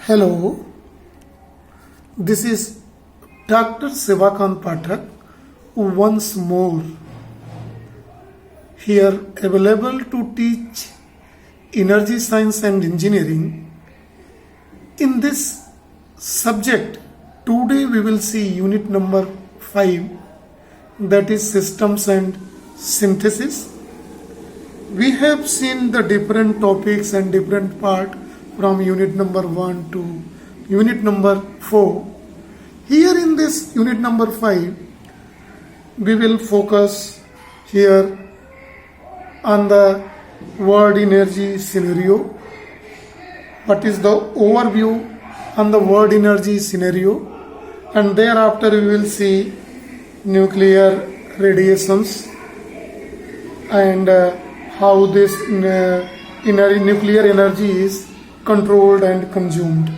Hello, this is Dr. Sivakant Pathak once more here available to teach energy science and engineering. In this subject, today we will see unit number 5, that is systems and synthesis. We have seen the different topics and different part from unit number 1 to unit number 4. Here in this unit number 5, we will focus here on the word energy scenario. What is the overview on the word energy scenario, and thereafter we will see nuclear radiations and how this nuclear energy is controlled and consumed,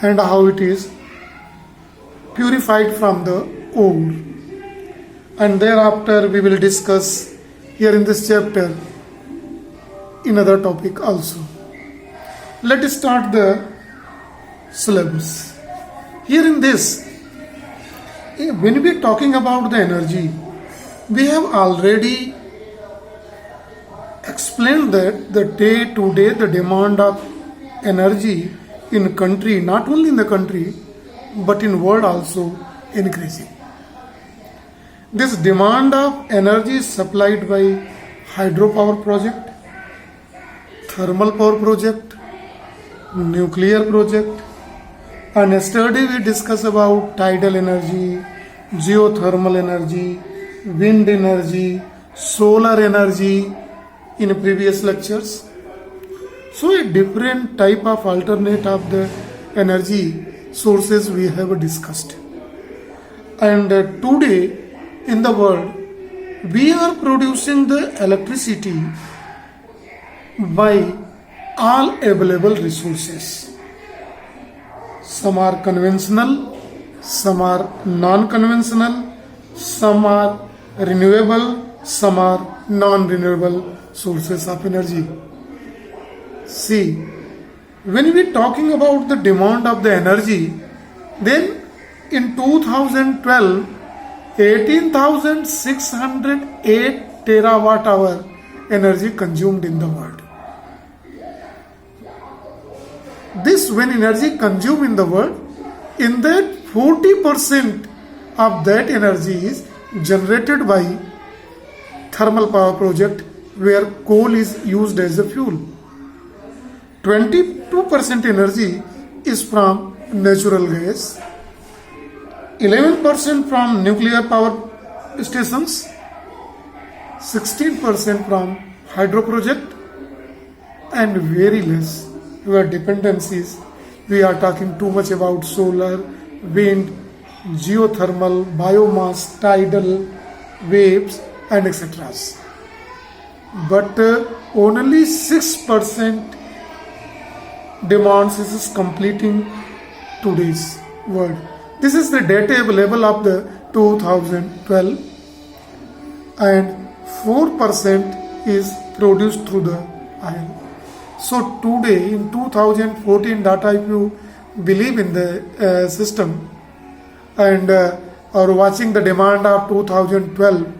and how it is purified from the ore. And thereafter we will discuss here in this chapter another topic also. Let us start the syllabus. Here in this, when we are talking about the energy, we have already explained that the day to day the demand of energy in country, not only in the country but in world also increasing. This demand of energy is supplied by hydropower project, thermal power project, nuclear project, and yesterday we discussed about tidal energy, geothermal energy, wind energy, solar energy in previous lectures. So a different type of alternate of the energy sources we have discussed. And today in the world we are producing the electricity by all available resources. Some are conventional, some are non-conventional, some are renewable, some are non-renewable sources of energy. See, when we are talking about the demand of the energy, then in 2012, 18,608 terawatt hour energy consumed in the world. This when energy consumed in the world, in that 40% of that energy is generated by thermal power project where coal is used as a fuel. 22% energy is from natural gas, 11% from nuclear power stations, 16% from hydro project, and very less where dependencies. We are talking too much about solar, wind, geothermal, biomass, tidal, waves, and etc. But only 6% demands is completing today's world. This is the data available of the 2012, and 4% is produced through the iron. So today in 2014 data, if you believe in the system and are watching the demand of 2012,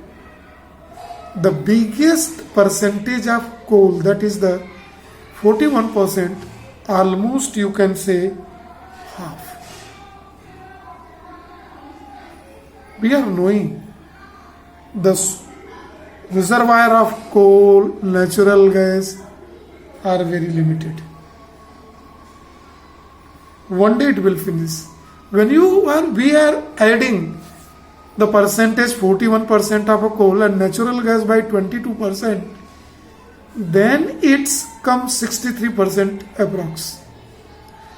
the biggest percentage of coal, that is the 41%, almost you can say half. We are knowing the reservoir of coal, natural gas are very limited. One day it will finish. When we are adding the percentage 41% of a coal and natural gas by 22%, then it comes 63% approx.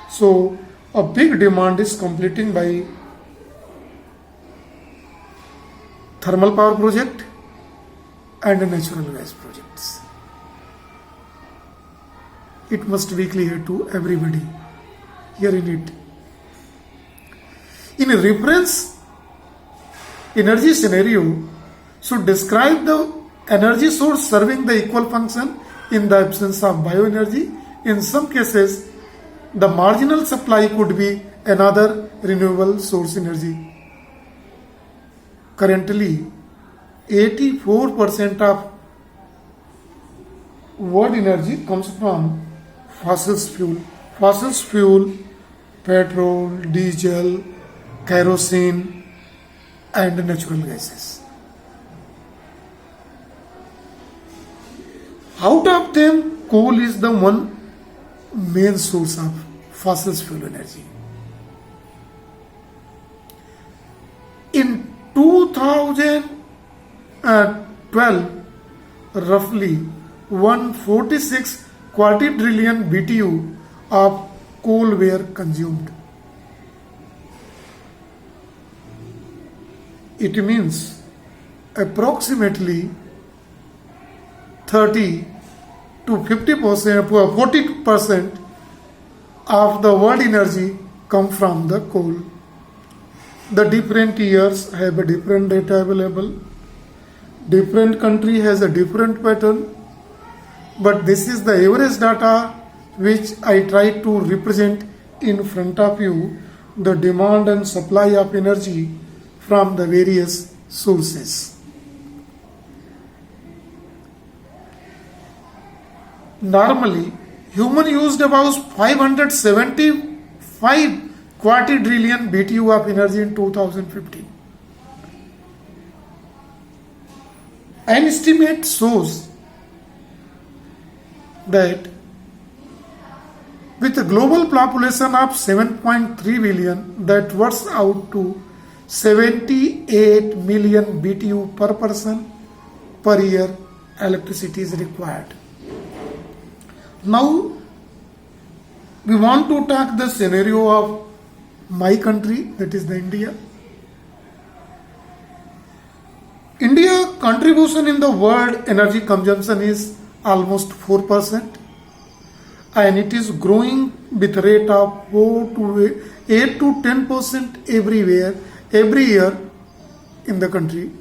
So a big demand is completing by thermal power project and natural gas projects. It must be clear to everybody here in it. In a reference energy scenario, so describe the energy source serving the equal function in the absence of bioenergy. In some cases, The marginal supply could be another renewable source energy. Currently, 84% of world energy comes from fossil fuel. Fossil fuel, petrol, diesel, kerosene, and natural gases. Out of them, coal is the one main source of fossil fuel energy. In 2012, roughly 146 quadrillion BTU of coal were consumed. It means approximately 30 to 50%, 40% of the world energy come from the coal. The different years have a different data available. Different country has a different pattern. But this is the average data which I try to represent in front of you, the demand and supply of energy from the various sources. Normally, human used about 575 quadrillion BTU of energy in 2015. An estimate shows that with a global population of 7.3 billion, that works out to 78 million BTU per person per year electricity is required. Now, we want to talk the scenario of my country, that is the India. India contribution in the world energy consumption is almost 4%, and it is growing with rate of 8 to 10% every year in the country.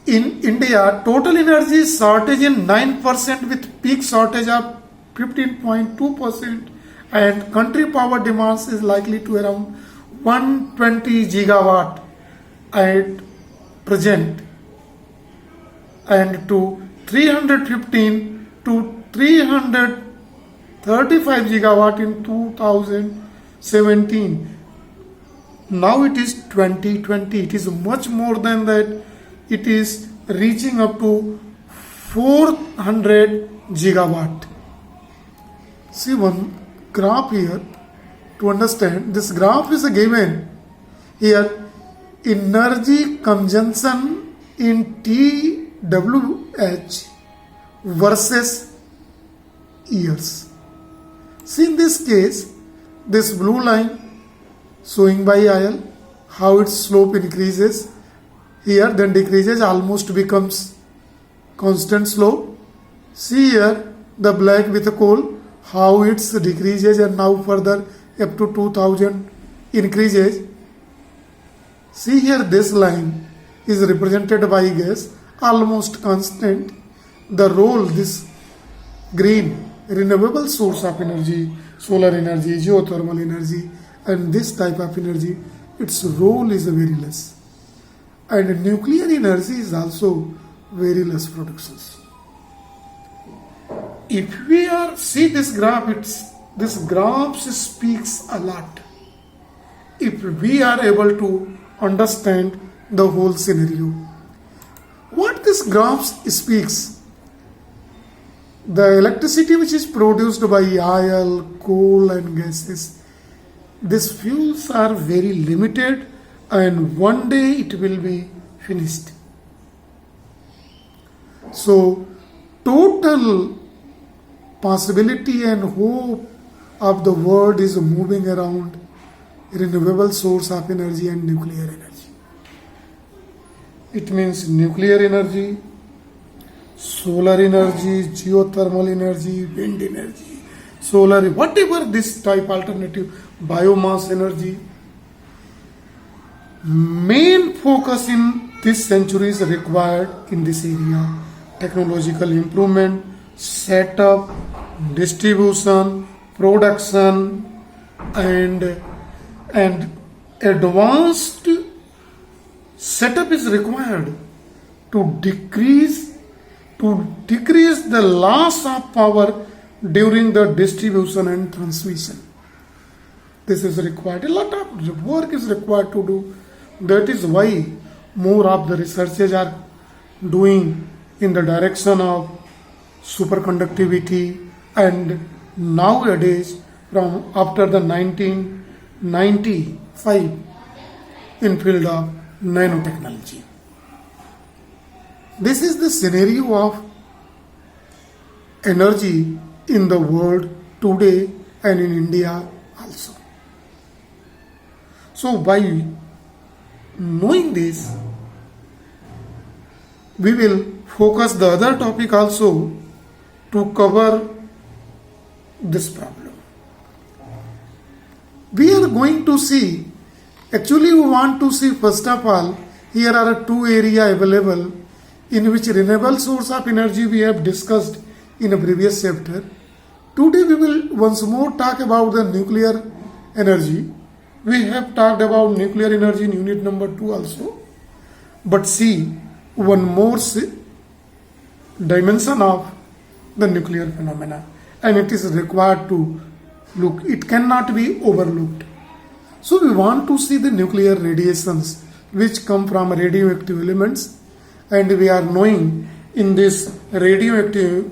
In India, total energy shortage is 9% with peak shortage of 15.2%, and country power demands is likely to around 120 gigawatt at present, and to 315 to 335 gigawatt in 2017. Now it is 2020. It is much more than that. It is reaching up to 400 gigawatt. See one graph here to understand. This graph is a given here. Energy consumption in TWH versus years. See in this case, this blue line showing by IL, how its slope increases here, then decreases, almost becomes constant slope. See here the black with the coal, how it decreases and now further up to 2000 increases. See here this line is represented by gas, almost constant. The role this green renewable source of energy, solar energy, geothermal energy, and this type of energy, its role is very less. And nuclear energy is also very less productions. If we see this graph, this graph speaks a lot. If we are able to understand the whole scenario, what this graph speaks, the electricity which is produced by oil, coal and gases, these fuels are very limited, and one day it will be finished. So total possibility and hope of the world is moving around renewable source of energy and nuclear energy. It means nuclear energy, solar energy, geothermal energy, wind energy, solar, whatever this type alternative, biomass energy. Main focus in this century is required in this area. Technological improvement, setup, distribution, production, and advanced setup is required to decrease the loss of power during the distribution and transmission. This is required. A lot of work is required to do. That is why more of the researchers are doing in the direction of superconductivity, and nowadays from after the 1995 in field of nanotechnology. This is the scenario of energy in the world today and in India also. So by knowing this, we will focus the other topic also to cover this problem. We are going to see, actually we want to see first of all, here are two areas available in which renewable source of energy we have discussed in a previous chapter. Today we will once more talk about the nuclear energy. We have talked about nuclear energy in unit number 2 also. But see one more dimension of the nuclear phenomena, and it is required to look. It cannot be overlooked. So we want to see the nuclear radiations which come from radioactive elements, and we are knowing in this radioactive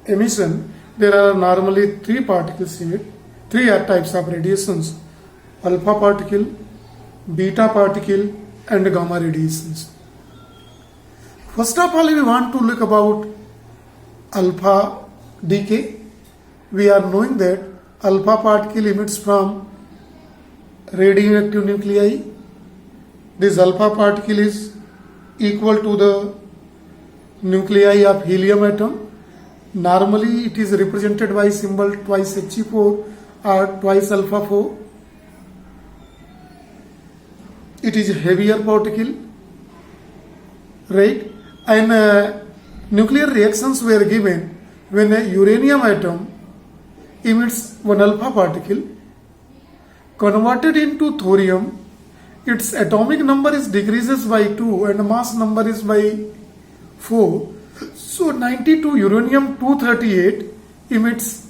emission there are normally three particles in it, three types of radiations: alpha particle, beta particle, and gamma radiations. First of all, we want to look about alpha decay. We are knowing that alpha particle emits from radioactive nuclei. This alpha particle is equal to the nuclei of helium atom. Normally it is represented by symbol twice He4 or twice alpha 4. It is a heavier particle, right? And nuclear reactions were given when a uranium atom emits one alpha particle converted into thorium. Its atomic number is decreases by 2 and mass number is by 4. So 92 uranium 238 emits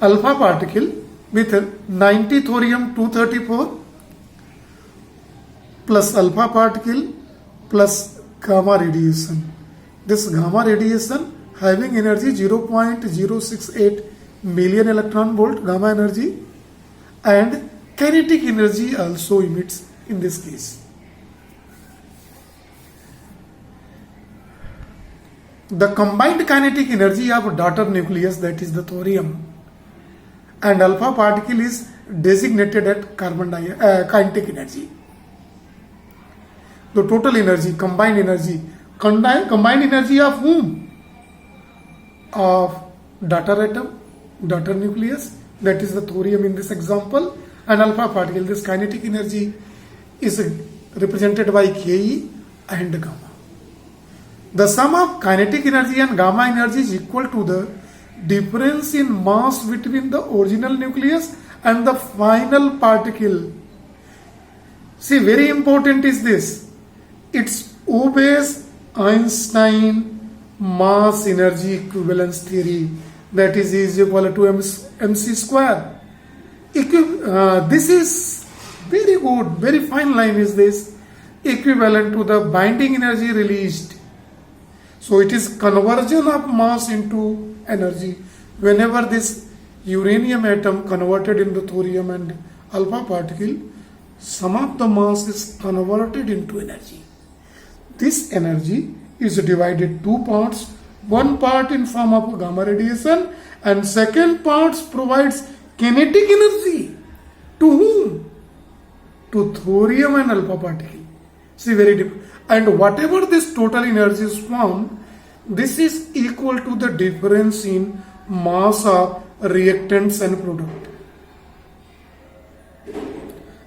alpha particle with 90 thorium 234 plus alpha particle plus gamma radiation. This gamma radiation having energy 0.068 million electron volt gamma energy, and kinetic energy also emits in this case. The combined kinetic energy of daughter nucleus, that is the thorium, and alpha particle is designated as kinetic energy. The total energy, combined energy of whom? Of daughter atom, daughter nucleus, that is the thorium in this example, and alpha particle. This kinetic energy is represented by Ke and gamma. The sum of kinetic energy and gamma energy is equal to the difference in mass between the original nucleus and the final particle. See, very important is this. It obeys Einstein mass energy equivalence theory, that is equal to mc square. This is very good, very fine line is this, equivalent to the binding energy released. So it is conversion of mass into energy. Whenever this uranium atom converted into thorium and alpha particle, some of the mass is converted into energy. This energy is divided two parts. One part in form of gamma radiation, and second part provides kinetic energy. To whom? To thorium and alpha particle. See, very different. And whatever this total energy is found, this is equal to the difference in mass of reactants and product.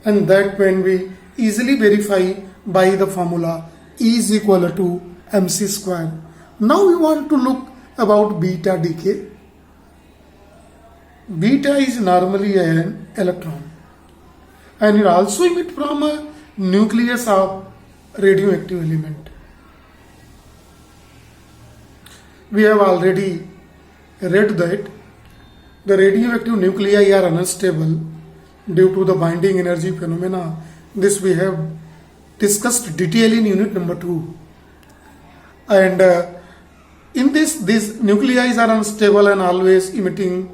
And that when we easily verify by the formula E is equal to mc square. Now we want to look about beta decay. Beta is normally an electron, and it also emit from a nucleus of radioactive element. We have already read that the radioactive nuclei are unstable due to the binding energy phenomena. This we have discussed detail in unit number 2. And in this, these nuclei are unstable and always emitting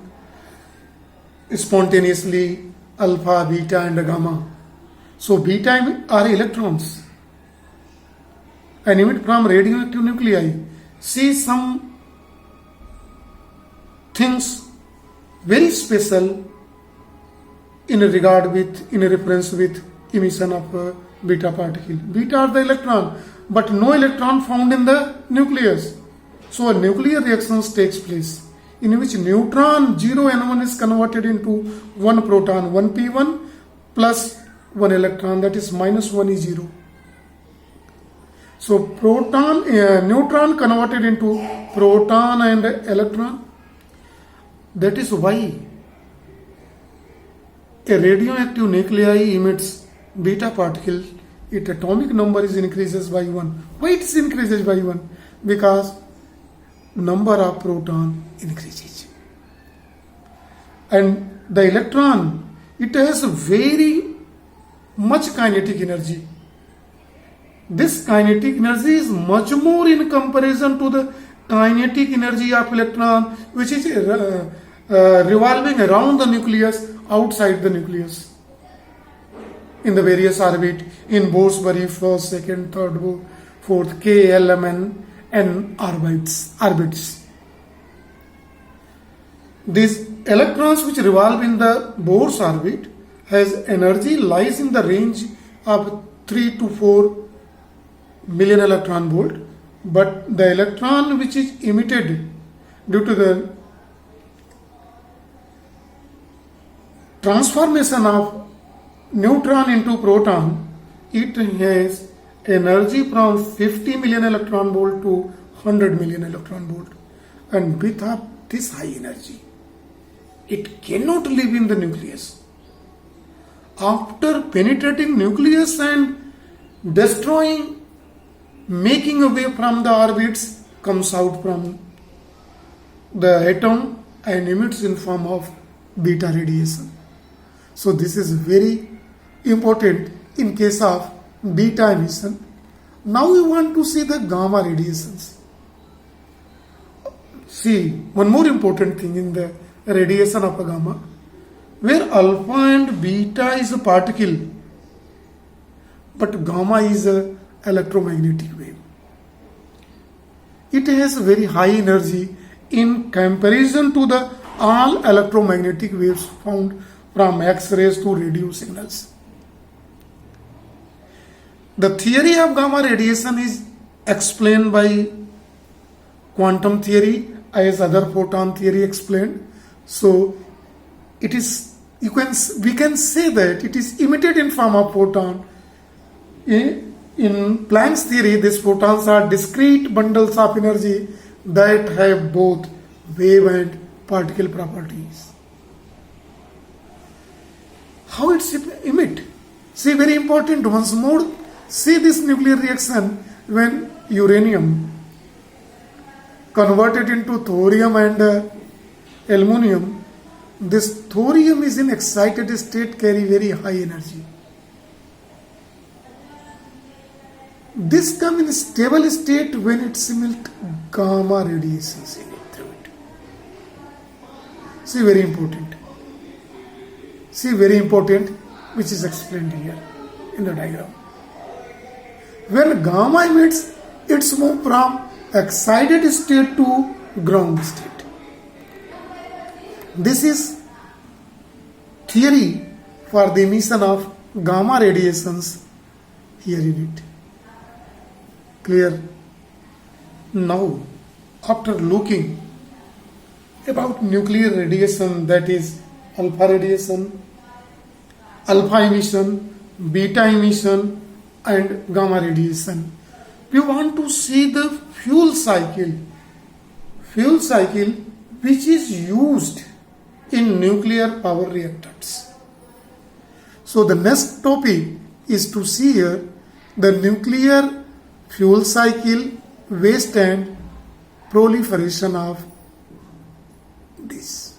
spontaneously alpha, beta and gamma. So beta are electrons and emit from radioactive nuclei. See some things very special in a reference with emission of a beta particle. Beta are the electron, but no electron found in the nucleus. So a nuclear reaction takes place in which neutron 0n1 is converted into 1 proton 1p1 plus 1 electron, that is minus 1 is 0. So neutron converted into proton and electron. That is why a radioactive nuclei emits beta particle. Its atomic number is increases by 1. Why it is increases by 1? Because number of proton increases. And the electron, it has very much kinetic energy. This kinetic energy is much more in comparison to the kinetic energy of electron, which is revolving around the nucleus, outside the nucleus, in the various orbit, in Borsbury, first, second, third, fourth, K, L, M, N orbits. These electrons which revolve in the Bohr's orbit has energy lies in the range of 3 to 4 million electron volt, but the electron which is emitted due to the transformation of neutron into proton, it has energy from 50 million electron volt to 100 million electron volt. And with this high energy, it cannot live in the nucleus. After penetrating nucleus and destroying, making away from the orbits, comes out from the atom and emits in form of beta radiation. So this is very important in case of beta emission. Now we want to see the gamma radiations. See, one more important thing in the radiation of a gamma, where alpha and beta is a particle, but gamma is a electromagnetic wave. It has very high energy in comparison to the all electromagnetic waves found from X-rays to radio signals. The theory of gamma radiation is explained by quantum theory as other photon theory explained. So it is, we can say that it is emitted in form of photon. In Planck's theory, these photons are discrete bundles of energy that have both wave and particle properties. How it's emit? See, very important once more. See this nuclear reaction when uranium converted into thorium and aluminum. This thorium is in excited state, carry very high energy. This come in stable state when it's emit gamma radiations in it, through it. See, very important. See, very important, which is explained here in the diagram. When gamma emits, it's moved from excited state to ground state. This is theory for the emission of gamma radiations here in it. Clear? Now, after looking about nuclear radiation, that is alpha radiation, alpha emission, beta emission and gamma radiation, we want to see the fuel cycle which is used in nuclear power reactors. So the next topic is to see here the nuclear fuel cycle, waste and proliferation of this.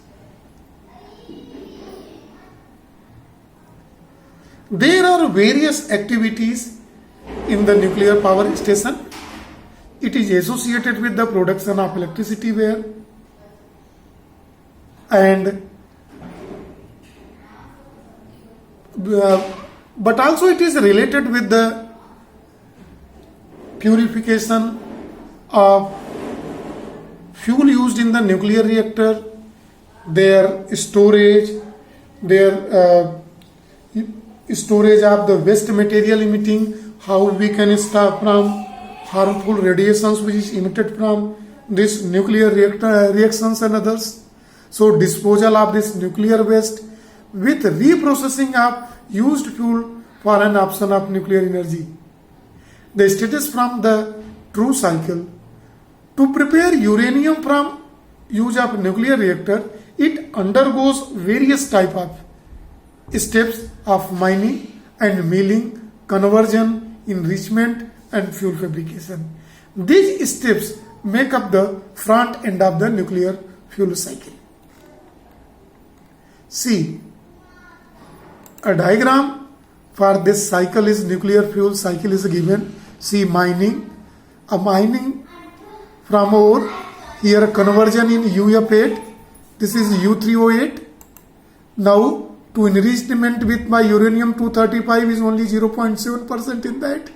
There are various activities in the nuclear power station. It is associated with the production of electricity where and but also it is related with the purification of fuel used in the nuclear reactor, their storage, their storage of the waste material emitting, how we can stop from harmful radiations which is emitted from this nuclear reactions and others. So disposal of this nuclear waste with reprocessing of used fuel for an option of nuclear energy. The status from the true cycle. To prepare uranium from use of nuclear reactor, it undergoes various type of steps of mining and milling, conversion, enrichment and fuel fabrication. These steps make up the front end of the nuclear fuel cycle. See, a diagram for this cycle is nuclear fuel cycle is given. See mining, a mining from ore, here a conversion in UF8, this is U3O8. Now to enrichment with my uranium 235 is only 0.7% in that.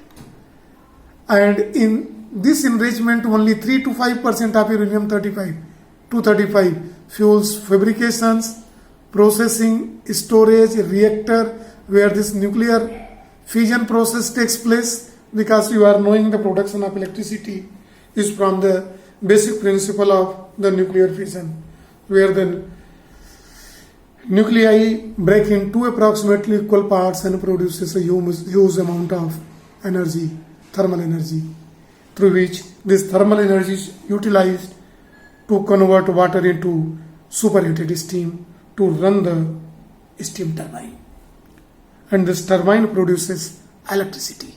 And in this enrichment only 3 to 5% of uranium 235 fuels fabrications, processing, storage, reactor where this nuclear fission process takes place, because you are knowing the production of electricity is from the basic principle of the nuclear fission, where the nuclei break in two approximately equal parts and produces a huge amount of energy, thermal energy, through which this thermal energy is utilized to convert water into superheated steam to run the steam turbine. And this turbine produces electricity.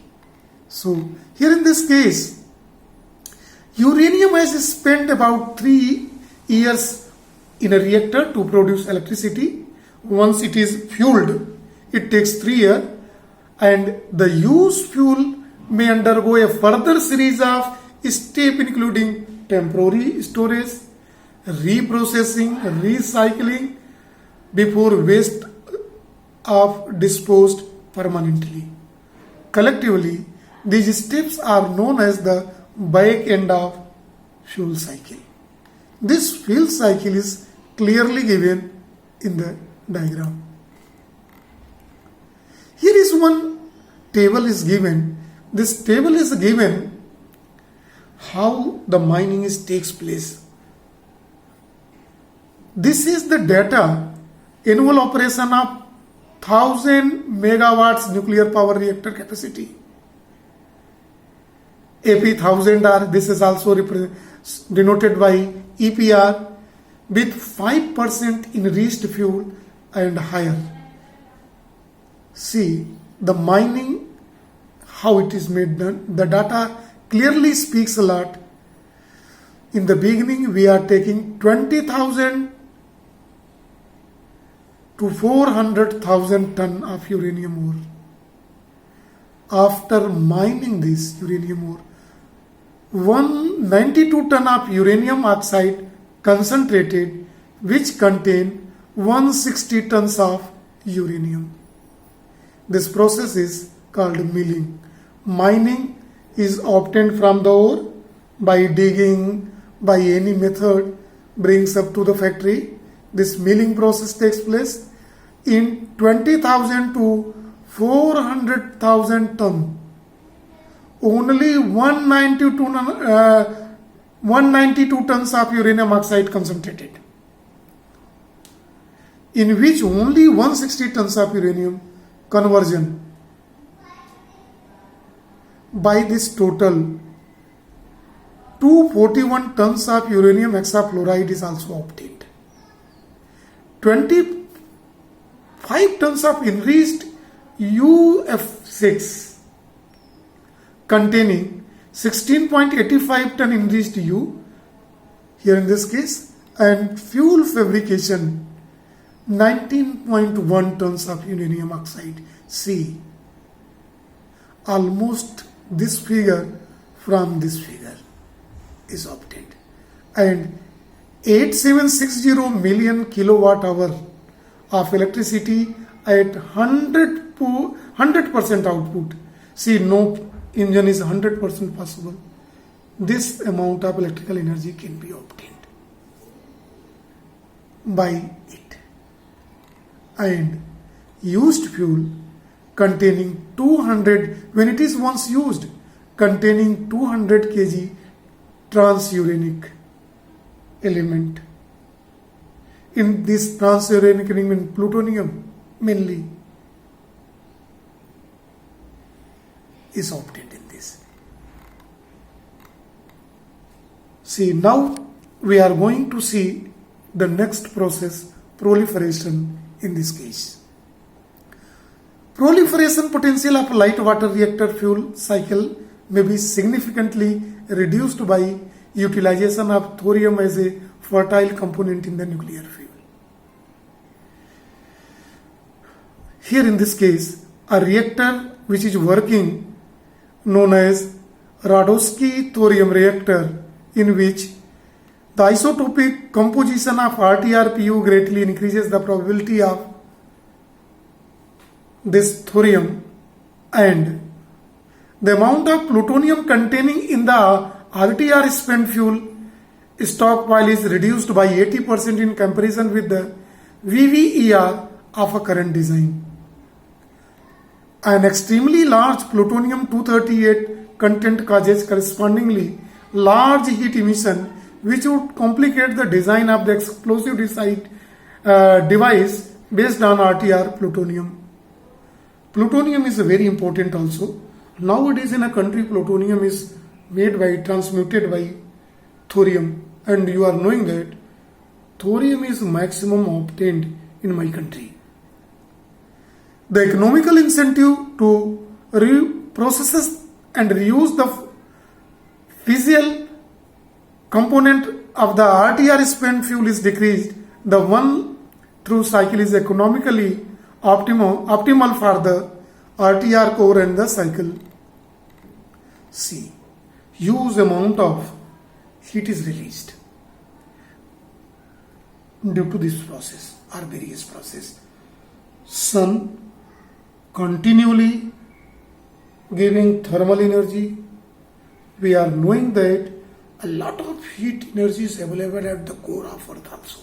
So here in this case, uranium has spent about 3 years in a reactor to produce electricity. Once it is fueled, it takes 3 years, and the used fuel may undergo a further series of steps including temporary storage, reprocessing, recycling before waste of disposed permanently. Collectively, these steps are known as the back end of fuel cycle. This fuel cycle is clearly given in the diagram. Here is one table is given. This table is given how the mining takes place. This is the data, annual operation of 1000 megawatts nuclear power reactor capacity. AP1000R, this is also denoted by EPR, with 5% enriched fuel and higher. See the mining, how it is made done. The data clearly speaks a lot. In the beginning, we are taking 20,000 to 400,000 ton of uranium ore. After mining this uranium ore, 192 ton of uranium oxide concentrated, which contain 160 tons of uranium. This process is called milling. Mining is obtained from the ore by digging, by any method, brings up to the factory. This milling process takes place in 20,000 to 400,000 ton. Only 192 tons of uranium oxide concentrated, in which only 160 tons of uranium conversion. By this total, 241 tons of uranium hexafluoride is also obtained. 25 tons of enriched UF6 containing 16.85 ton enriched U here in this case, and fuel fabrication 19.1 tons of uranium oxide C. Almost this figure from this figure is obtained, and 8760 million kilowatt hour of electricity at 100% output. See, no engine is 100% possible. This amount of electrical energy can be obtained by it. And used fuel containing 200, when it is once used, containing 200 kg transuranic element. In this transuranic element, plutonium mainly is obtained in this. See, now we are going to see the next process, proliferation in this case. Proliferation potential of light water reactor fuel cycle may be significantly reduced by utilization of thorium as a fertile component in the nuclear fuel. Here in this case, a reactor which is working known as Radowski thorium reactor, in which the isotopic composition of RTR-Pu greatly increases the probability of this thorium, and the amount of plutonium containing in the RTR spent fuel stockpile is reduced by 80% in comparison with the VVER of a current design. An extremely large plutonium-238 content causes correspondingly large heat emission, which would complicate the design of the explosive device based on RTR plutonium. Plutonium is very important also. Nowadays in a country, plutonium is transmuted by thorium, and you are knowing that thorium is maximum obtained in my country. The economical incentive to reprocess and reuse the fissile component of the RTR spent fuel is decreased. The one through cycle is economically optimal for the RTR core and the cycle. C. Huge amount of heat is released due to this process or various process. Sun continually giving thermal energy. We are knowing that a lot of heat energy is available at the core of Earth also.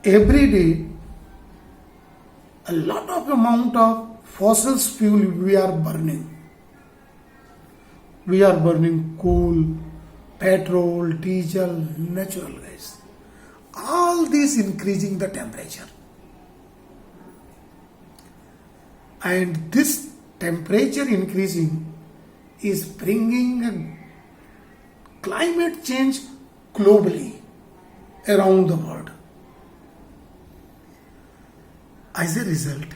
Every day, a lot of amount of fossil fuel we are burning. We are burning coal, petrol, diesel, natural gas. All this increasing the temperature. And this temperature increasing is bringing a climate change globally around the world. As a result,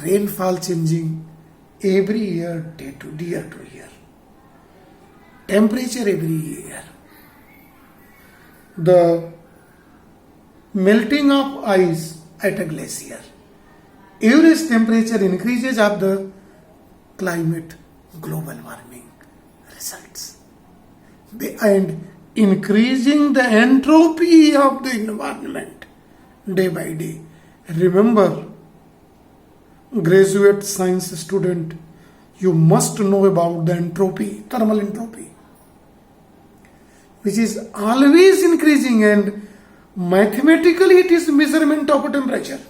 rainfall changing every year, year to year. Temperature every year. The melting of ice at a glacier. Average temperature increases of the climate, global warming results. And increasing the entropy of the environment day by day. Remember, graduate science student, you must know about the entropy, thermal entropy, which is always increasing, and mathematically it is measurement of temperature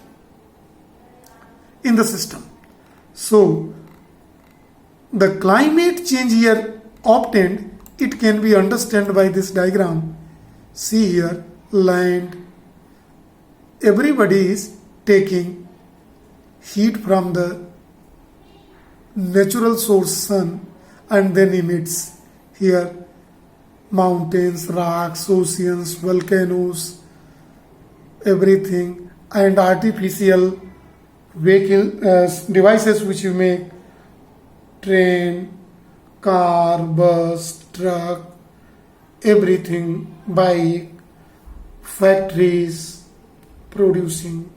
in the system. So, the climate change here obtained, it can be understood by this diagram. See here, land, everybody is taking heat from the natural source sun and then emits. Here mountains, rocks, oceans, volcanoes, everything, and artificial vehicle devices which you make, train, car, bus, truck, everything, bike, factories producing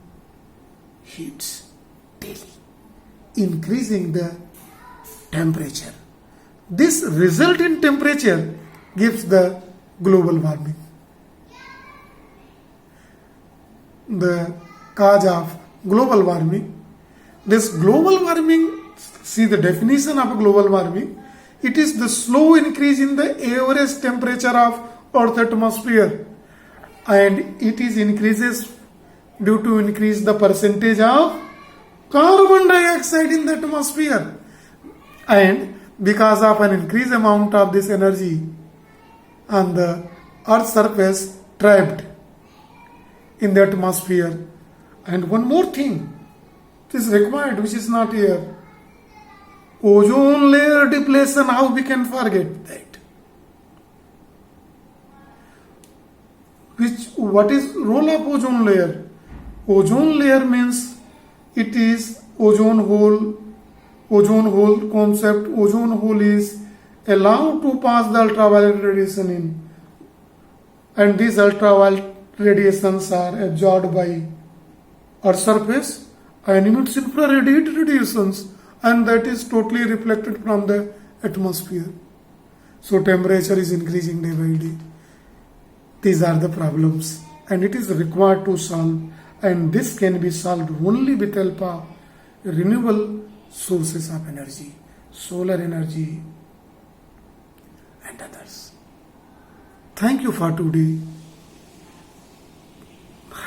heats daily, increasing the temperature. This result in temperature gives the global warming. The cause of global warming. This global warming, see the definition of global warming, it is the slow increase in the average temperature of Earth atmosphere, and it is increases due to increase the percentage of carbon dioxide in the atmosphere, and because of an increased amount of this energy on the Earth's surface trapped in the atmosphere. And one more thing is required which is not here. Ozone layer depletion, how we can forget that? What is role of ozone layer? Ozone layer means it is ozone hole concept. Ozone hole is allowed to pass the ultraviolet radiation in, and these ultraviolet radiations are absorbed by Earth's surface and emits infrared radiations, and that is totally reflected from the atmosphere. So temperature is increasing day by day. These are the problems, and it is required to solve, and this can be solved only with help of renewable sources of energy, solar energy and others. Thank you for today.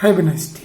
Have a nice day.